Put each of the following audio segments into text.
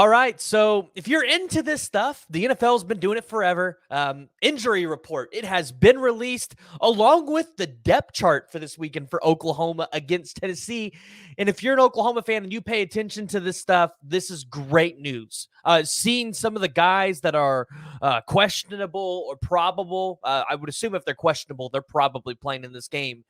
All right, so if you're into this stuff, the NFL's been doing it forever. Injury report, it has been released along with the depth chart for this weekend for Oklahoma against Tennessee. And if you're an Oklahoma fan and you pay attention to this stuff, this is great news. Seeing some of the guys that are questionable or probable, I would assume if they're questionable, they're probably playing in this game.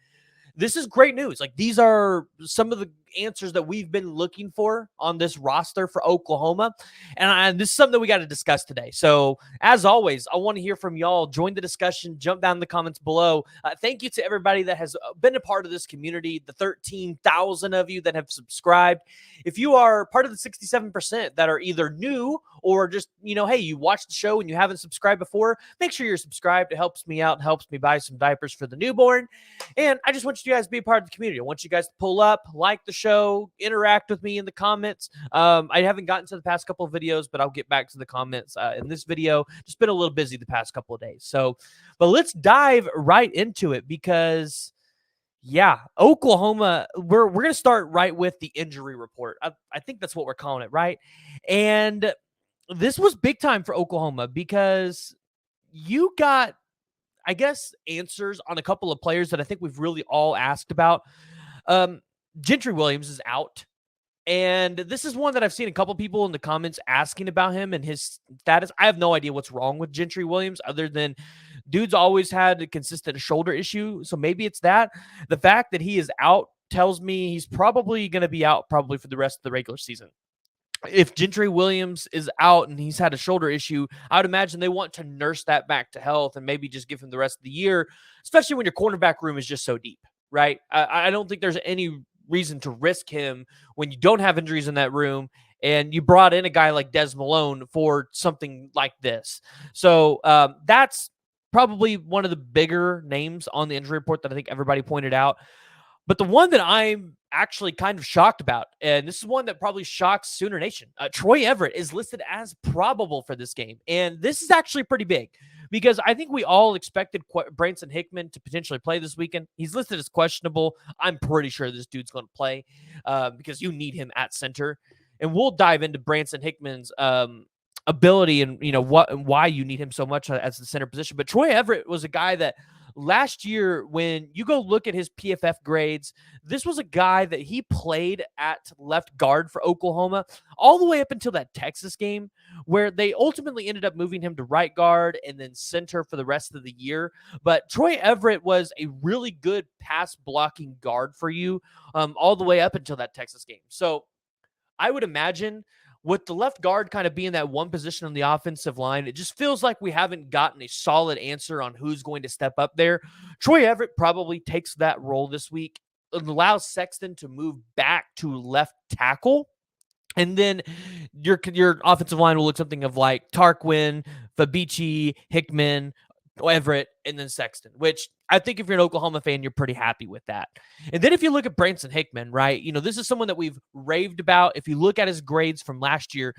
This is great news. Like, these are some of the answers that we've been looking for on this roster for Oklahoma. And this is something that we got to discuss today. So as always, I want to hear from y'all. Join the discussion, jump down in the comments below. Thank you to everybody that has been a part of this community, the 13,000 of you that have subscribed. If you are part of the 67% that are either new or just, hey, you watched the show and you haven't subscribed before, make sure you're subscribed. It helps me out and helps me buy some diapers for the newborn. And I just want you guys to be a part of the community. I want you guys to pull up, like the show, interact with me in the comments. I haven't gotten to the past couple of videos, but I'll get back to the comments in this video. Just been a little busy the past couple of days. But let's dive right into it because, yeah, Oklahoma, we're going to start right with the injury report. I think that's what we're calling it, right? And this was big time for Oklahoma because you got, I guess, answers on a couple of players that I think we've really all asked about. Gentry Williams is out. And this is one that I've seen a couple people in the comments asking about him and his status. I have no idea what's wrong with Gentry Williams other than dude's always had a consistent shoulder issue. So maybe it's that. The fact that he is out tells me he's probably going to be out probably for the rest of the regular season. If Gentry Williams is out and he's had a shoulder issue, I would imagine they want to nurse that back to health and maybe just give him the rest of the year, especially when your cornerback room is just so deep, right? I don't think there's any reason to risk him when you don't have injuries in that room and you brought in a guy like Des Malone for something like this. So that's probably one of the bigger names on the injury report that I think everybody pointed out. But the one that I'm actually kind of shocked about, and this is one that probably shocks Sooner Nation, Troy Everett is listed as probable for this game. And this is actually pretty big because I think we all expected Branson Hickman to potentially play this weekend. He's listed as questionable. I'm pretty sure this dude's going to play because you need him at center. And we'll dive into Branson Hickman's ability and what and why you need him so much as the center position. But Troy Everett was a guy that last year, when you go look at his PFF grades, this was a guy that he played at left guard for Oklahoma all the way up until that Texas game, where they ultimately ended up moving him to right guard and then center for the rest of the year. But Troy Everett was a really good pass blocking guard for you all the way up until that Texas game. So I would imagine with the left guard kind of being that one position on the offensive line, it just feels like we haven't gotten a solid answer on who's going to step up there. Troy Everett probably takes that role this week and allows Sexton to move back to left tackle. And then your offensive line will look something of like Tarquin, Fabici, Hickman, Everett, and then Sexton, which I think if you're an Oklahoma fan, you're pretty happy with that. And then if you look at Branson Hickman, right, this is someone that we've raved about. If you look at his grades from last year,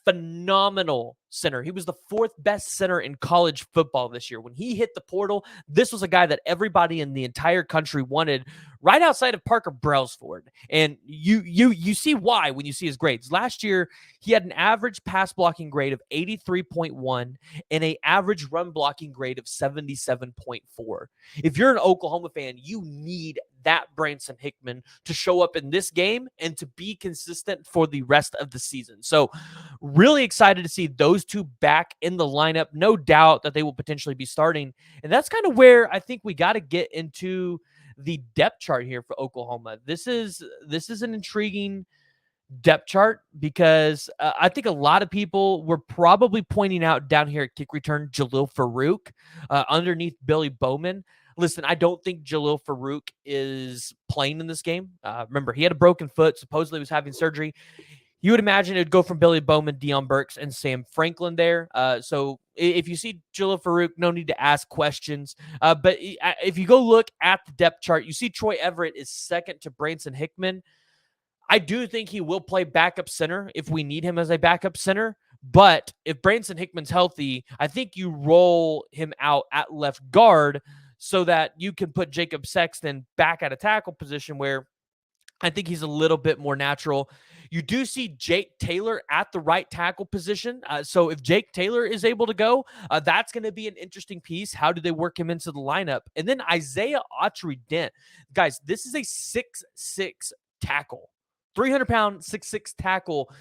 phenomenal center. He was the fourth best center in college football this year. When he hit the portal, this was a guy that everybody in the entire country wanted, right outside of Parker Brailsford. And you see why when you see his grades. Last year, he had an average pass blocking grade of 83.1 and an average run blocking grade of 77.4. If you're an Oklahoma fan, you need that Branson Hickman to show up in this game and to be consistent for the rest of the season. So really excited to see those two back in the lineup. No doubt that they will potentially be starting. And that's kind of where I think we got to get into the depth chart here for Oklahoma. This is an intriguing depth chart because I think a lot of people were probably pointing out down here at kick return Jalil Farouk underneath Billy Bowman. Listen, I don't think Jalil Farouk is playing in this game. Remember, he had a broken foot, supposedly was having surgery. You would imagine it would go from Billy Bowman, Deion Burks, and Sam Franklin there. So if you see Jalil Farouk, no need to ask questions. But if you go look at the depth chart, you see Troy Everett is second to Branson Hickman. I do think he will play backup center if we need him as a backup center. But if Branson Hickman's healthy, I think you roll him out at left guard so that you can put Jacob Sexton back at a tackle position where I think he's a little bit more natural. You do see Jake Taylor at the right tackle position. So if Jake Taylor is able to go, that's going to be an interesting piece. How do they work him into the lineup? And then Isaiah Autry-Dent. Guys, this is a 6'6" tackle, 300-pound 6'6" tackle.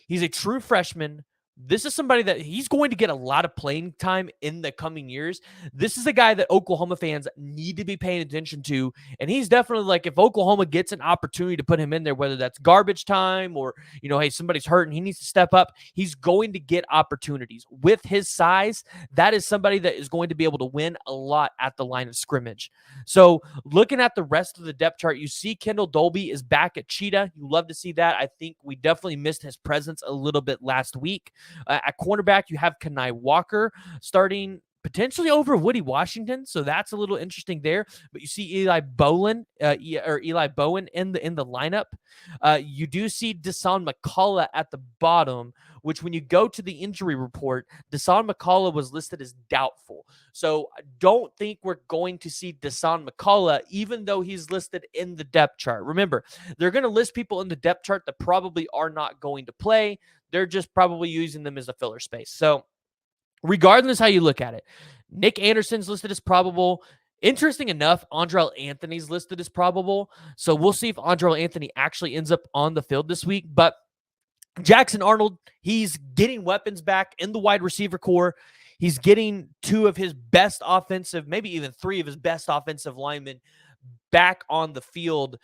He's a true freshman. This is somebody that he's going to get a lot of playing time in the coming years. This is a guy that Oklahoma fans need to be paying attention to. And he's definitely like, if Oklahoma gets an opportunity to put him in there, whether that's garbage time or, hey, somebody's hurt and he needs to step up, he's going to get opportunities. With his size, that is somebody that is going to be able to win a lot at the line of scrimmage. So looking at the rest of the depth chart, you see Kendall Dolby is back at Cheetah. You love to see that. I think we definitely missed his presence a little bit last week. At cornerback, you have Kenai Walker starting potentially over Woody Washington, so that's a little interesting there. But you see Eli Bowen in the lineup. You do see Dasan McCullough at the bottom, which when you go to the injury report, Dasan McCullough was listed as doubtful. So I don't think we're going to see Dasan McCullough, even though he's listed in the depth chart. Remember, they're going to list people in the depth chart that probably are not going to play. They're just probably using them as a filler space. So regardless how you look at it, Nic Anderson's listed as probable. Interesting enough, Andrell Anthony's listed as probable. So we'll see if Andrell Anthony actually ends up on the field this week. But Jackson Arnold, he's getting weapons back in the wide receiver core. He's getting two of his best offensive, maybe even three of his best offensive linemen back on the field.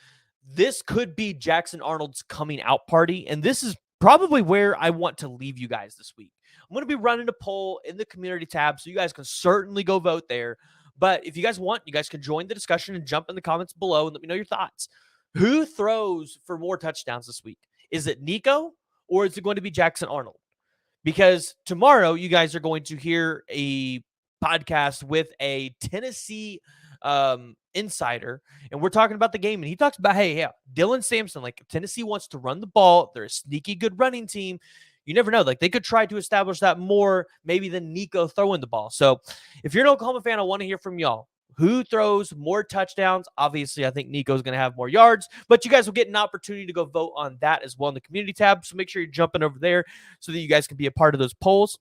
This could be Jackson Arnold's coming out party. And this is probably where I want to leave you guys this week. I'm going to be running a poll in the community tab, so you guys can certainly go vote there. But if you guys want, you guys can join the discussion and jump in the comments below and let me know your thoughts. Who throws for more touchdowns this week? Is it Nico or is it going to be Jackson Arnold? Because tomorrow you guys are going to hear a podcast with a Tennessee insider, and we're talking about the game, and he talks about, hey, yeah, Dylan Sampson, like if Tennessee wants to run the ball, they're a sneaky good running team. You never know. Like they could try to establish that more maybe than Nico throwing the ball. So if you're an Oklahoma fan, I want to hear from y'all. Who throws more touchdowns? Obviously, I think Nico's going to have more yards, but you guys will get an opportunity to go vote on that as well in the community tab. So make sure you're jumping over there so that you guys can be a part of those polls.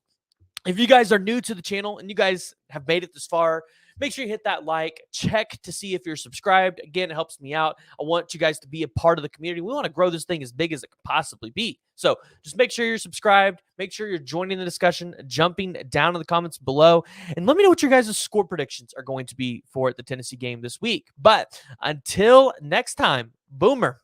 If you guys are new to the channel and you guys have made it this far, make sure you hit that like, check to see if you're subscribed. Again, it helps me out. I want you guys to be a part of the community. We want to grow this thing as big as it could possibly be. So just make sure you're subscribed. Make sure you're joining the discussion, jumping down in the comments below, and let me know what your guys' score predictions are going to be for the Tennessee game this week. But until next time, Boomer.